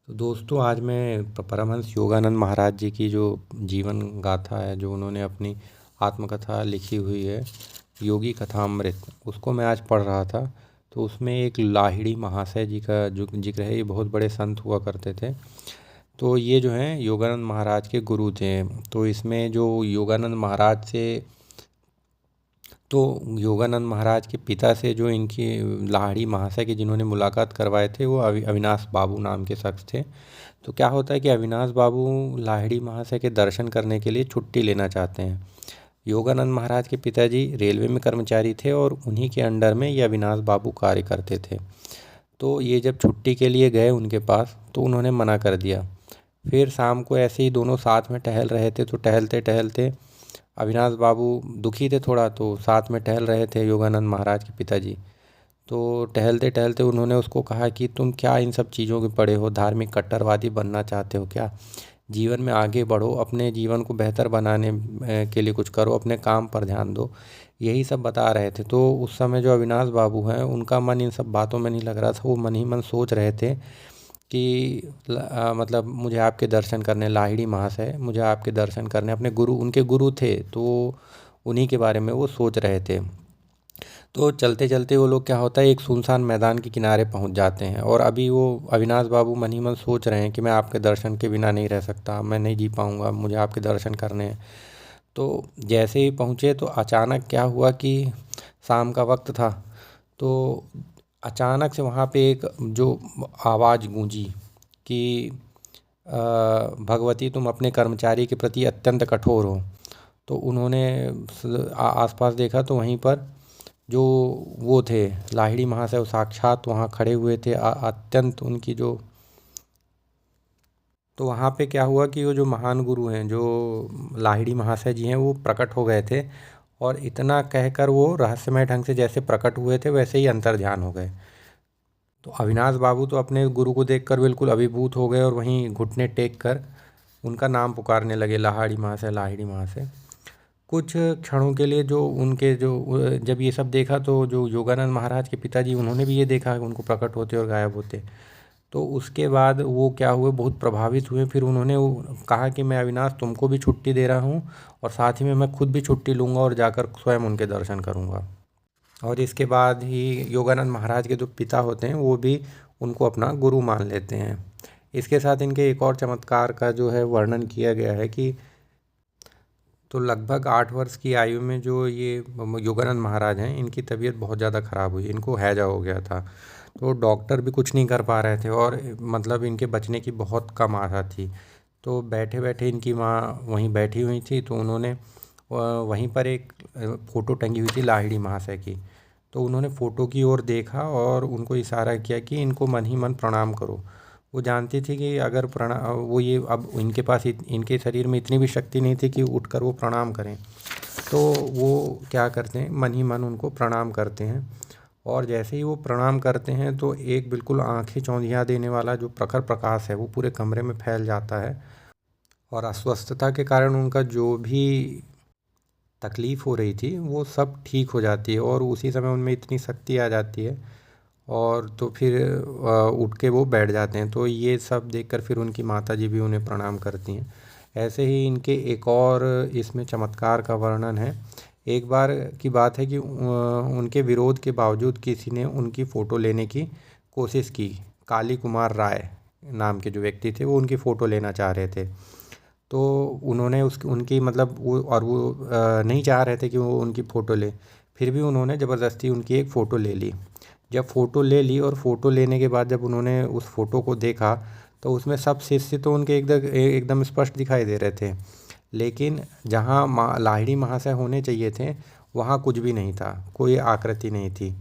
तो दोस्तों आज मैं परमहंस योगानंद महाराज जी की जो जीवन गाथा है, जो उन्होंने अपनी आत्मकथा लिखी हुई है, योगी कथामृत, उसको मैं आज पढ़ रहा था। तो उसमें एक लाहिड़ी महाशय जी का जो जिक्र है, ये बहुत बड़े संत हुआ करते थे। तो ये जो हैं योगानंद महाराज के गुरु थे। तो इसमें जो योगानंद महाराज से तो योगानंद महाराज के पिता से जो इनकी लाहिड़ी महाशय की जिन्होंने मुलाकात करवाए थे, वो अविनाश बाबू नाम के शख्स थे। तो क्या होता है कि अविनाश बाबू लाहिड़ी महाशय के दर्शन करने के लिए छुट्टी लेना चाहते हैं। योगानंद महाराज के पिताजी रेलवे में कर्मचारी थे और उन्हीं के अंडर में ये अविनाश बाबू कार्य करते थे। तो ये जब छुट्टी के लिए गए उनके पास, तो उन्होंने मना कर दिया। फिर शाम को ऐसे ही दोनों साथ में टहल रहे थे, तो टहलते टहलते अविनाश बाबू दुखी थे थोड़ा, तो साथ में टहल रहे थे योगानंद महाराज के पिताजी। तो टहलते टहलते उन्होंने उसको कहा कि तुम क्या इन सब चीज़ों के पड़े हो, धार्मिक कट्टरवादी बनना चाहते हो क्या? जीवन में आगे बढ़ो, अपने जीवन को बेहतर बनाने के लिए कुछ करो, अपने काम पर ध्यान दो। यही सब बता रहे थे। तो उस समय जो अविनाश बाबू हैं, उनका मन इन सब बातों में नहीं लग रहा था। वो मन ही मन सोच रहे थे कि मतलब मुझे आपके दर्शन करने, लाहिड़ी महाशय मुझे आपके दर्शन करने, अपने गुरु, उनके गुरु थे, तो उन्हीं के बारे में वो सोच रहे थे। तो चलते चलते वो लोग, क्या होता है, एक सुनसान मैदान के किनारे पहुंच जाते हैं। और अभी वो अविनाश बाबू मन ही मन सोच रहे हैं कि मैं आपके दर्शन के बिना नहीं रह सकता, मैं नहीं जी पाऊंगा, मुझे आपके दर्शन करने हैं। तो जैसे ही पहुँचे तो अचानक क्या हुआ कि शाम का वक्त था। तो अचानक से वहाँ पे एक जो आवाज़ गूंजी कि भगवती तुम अपने कर्मचारी के प्रति अत्यंत कठोर हो। तो उन्होंने आसपास देखा, तो वहीं पर जो वो थे लाहिड़ी महाशय, वो साक्षात वहाँ खड़े हुए थे। अत्यंत उनकी जो, तो वहाँ पे क्या हुआ कि वो जो महान गुरु हैं, जो लाहिड़ी महाशय जी हैं, वो प्रकट हो गए थे। और इतना कहकर वो रहस्यमय ढंग से जैसे प्रकट हुए थे, वैसे ही अंतर्ध्यान हो गए। तो अविनाश बाबू तो अपने गुरु को देखकर बिल्कुल अभिभूत हो गए और वहीं घुटने टेक कर उनका नाम पुकारने लगे, लाहिड़ी महाशय, लाहिड़ी महाशय। कुछ क्षणों के लिए जो उनके जो जब ये सब देखा, तो जो योगानंद महाराज के पिताजी, उन्होंने भी ये देखा उनको प्रकट होते और गायब होते। तो उसके बाद वो क्या हुए, बहुत प्रभावित हुए। फिर उन्होंने वो कहा कि मैं अविनाश तुमको भी छुट्टी दे रहा हूँ, और साथ ही में मैं खुद भी छुट्टी लूँगा और जाकर स्वयं उनके दर्शन करूँगा। और इसके बाद ही योगानंद महाराज के जो पिता होते हैं, वो भी उनको अपना गुरु मान लेते हैं। इसके साथ इनके एक और चमत्कार का जो है वर्णन किया गया है कि तो लगभग 8 वर्ष की आयु में जो ये योगानंद महाराज हैं, इनकी तबीयत बहुत ज़्यादा ख़राब हुई, इनको हैजा हो गया था। तो डॉक्टर भी कुछ नहीं कर पा रहे थे, और मतलब इनके बचने की बहुत कम आशा थी। तो बैठे बैठे इनकी माँ वहीं बैठी हुई थी, तो उन्होंने वहीं पर एक फ़ोटो टंगी हुई थी लाहिड़ी महाशय की। तो उन्होंने फ़ोटो की ओर देखा और उनको इशारा किया कि इनको मन ही मन प्रणाम करो। वो जानती थी कि अगर वो ये अब इनके पास इनके शरीर में इतनी भी शक्ति नहीं थी कि उठकर वो प्रणाम करें। तो वो क्या करते हैं, मन ही मन उनको प्रणाम करते हैं। और जैसे ही वो प्रणाम करते हैं, तो एक बिल्कुल आंखें चौंधिया देने वाला जो प्रखर प्रकाश है, वो पूरे कमरे में फैल जाता है। और अस्वस्थता के कारण उनका जो भी तकलीफ़ हो रही थी, वो सब ठीक हो जाती है, और उसी समय उनमें इतनी शक्ति आ जाती है। और तो फिर उठ के वो बैठ जाते हैं। तो ये सब देखकर फिर उनकी माताजी भी उन्हें प्रणाम करती हैं। ऐसे ही इनके एक और इसमें चमत्कार का वर्णन है। एक बार की बात है कि उनके विरोध के बावजूद किसी ने उनकी फ़ोटो लेने की कोशिश की। काली कुमार राय नाम के जो व्यक्ति थे, वो उनकी फ़ोटो लेना चाह रहे थे। तो उन्होंने उसकी उनकी मतलब वो नहीं चाह रहे थे कि वो उनकी फ़ोटो ले। फिर भी उन्होंने ज़बरदस्ती उनकी एक फ़ोटो ले ली। जब फ़ोटो ले ली, और फ़ोटो लेने के बाद जब उन्होंने उस फ़ोटो को देखा, तो उसमें सब शिष्य तो उनके एकदम स्पष्ट दिखाई दे रहे थे। लेकिन जहाँ लाहिड़ी महाशय होने चाहिए थे, वहाँ कुछ भी नहीं था, कोई आकृति नहीं थी।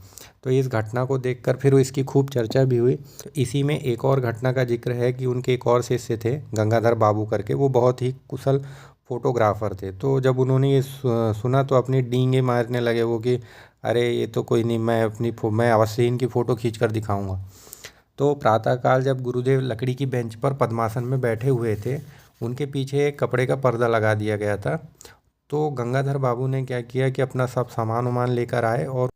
तो इस घटना को देखकर फिर इसकी खूब चर्चा भी हुई। तो इसी में एक और घटना का जिक्र है कि उनके एक और शिष्य थे, गंगाधर बाबू करके, वो बहुत ही कुशल फोटोग्राफर थे। तो जब उन्होंने ये सुना, तो अपनी डींगे मारने लगे वो कि अरे ये तो कोई नहीं, मैं अवश्य इनकी फ़ोटो खींच कर दिखाऊंगा। तो प्रातःकाल जब गुरुदेव लकड़ी की बेंच पर पद्मासन में बैठे हुए थे, उनके पीछे एक कपड़े का पर्दा लगा दिया गया था। तो गंगाधर बाबू ने क्या किया कि अपना सब सामान वामान लेकर आए, और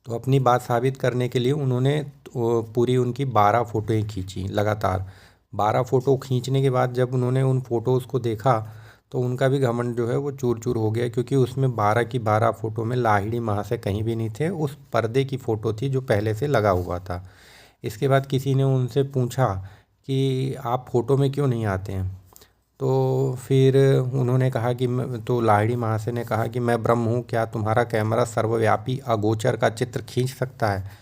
तो अपनी बात साबित करने के लिए उन्होंने पूरी उनकी 12 फ़ोटोएँ खींची लगातार। 12 फ़ोटो खींचने के बाद जब उन्होंने उन फ़ोटोज़ को देखा तो उनका भी घमंड जो है वो चूर चूर हो गया, क्योंकि उसमें 12 की 12 फ़ोटो में लाहिड़ी महाशय कहीं भी नहीं थे। उस पर्दे की फ़ोटो थी जो पहले से लगा हुआ था। इसके बाद किसी ने उनसे पूछा कि आप फ़ोटो में क्यों नहीं आते हैं? तो फिर उन्होंने कहा कि तो लाहिड़ी महाशय ने कहा कि मैं ब्रह्म हूँ, क्या तुम्हारा कैमरा सर्वव्यापी अगोचर का चित्र खींच सकता है?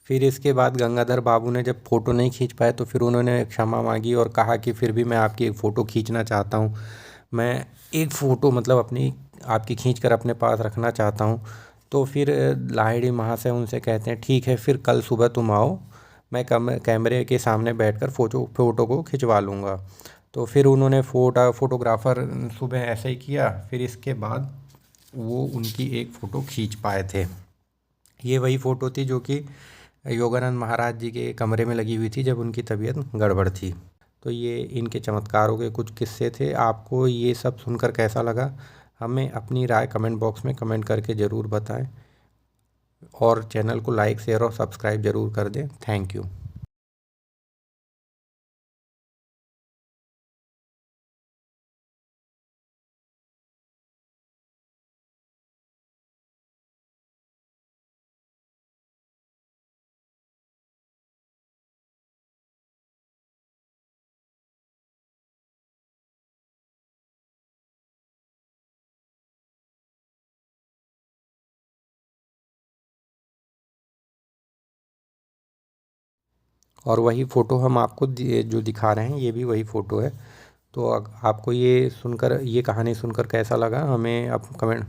फिर इसके बाद गंगाधर बाबू ने जब फ़ोटो नहीं खींच पाए तो फिर उन्होंने क्षमा मांगी और कहा कि फिर भी मैं आपकी एक फ़ोटो खींचना चाहता हूँ। मैं एक फ़ोटो मतलब अपनी आपकी खींच कर अपने पास रखना चाहता हूँ। तो फिर लाहिड़ी महाशय उनसे कहते हैं, ठीक है फिर कल सुबह तुम आओ, मैं कैमरे के सामने बैठकर फ़ोटो को खिंचवा लूँगा। तो फिर उन्होंने फ़ोटोग्राफ़र सुबह ऐसे ही किया। फिर इसके बाद वो उनकी एक फ़ोटो खींच पाए थे। ये वही फ़ोटो थी जो कि योगानंद महाराज जी के कमरे में लगी हुई थी जब उनकी तबीयत गड़बड़ थी। तो ये इनके चमत्कारों के कुछ किस्से थे। आपको ये सब सुनकर कैसा लगा? हमें अपनी राय कमेंट बॉक्स में कमेंट करके ज़रूर बताएं और चैनल को लाइक शेयर और सब्सक्राइब ज़रूर कर दें। Thank you. और वही फ़ोटो हम आपको जो दिखा रहे हैं ये भी वही फ़ोटो है। तो आपको ये सुनकर ये कहानी सुनकर कैसा लगा हमें आप कमेंट।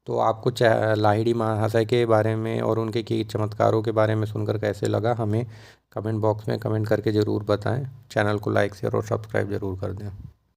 तो आपको लाहिड़ी महाशय के बारे में और उनके चमत्कारों के बारे में सुनकर कैसे लगा हमें कमेंट बॉक्स में कमेंट करके ज़रूर बताएं। चैनल को लाइक शेयर और सब्सक्राइब ज़रूर कर दें।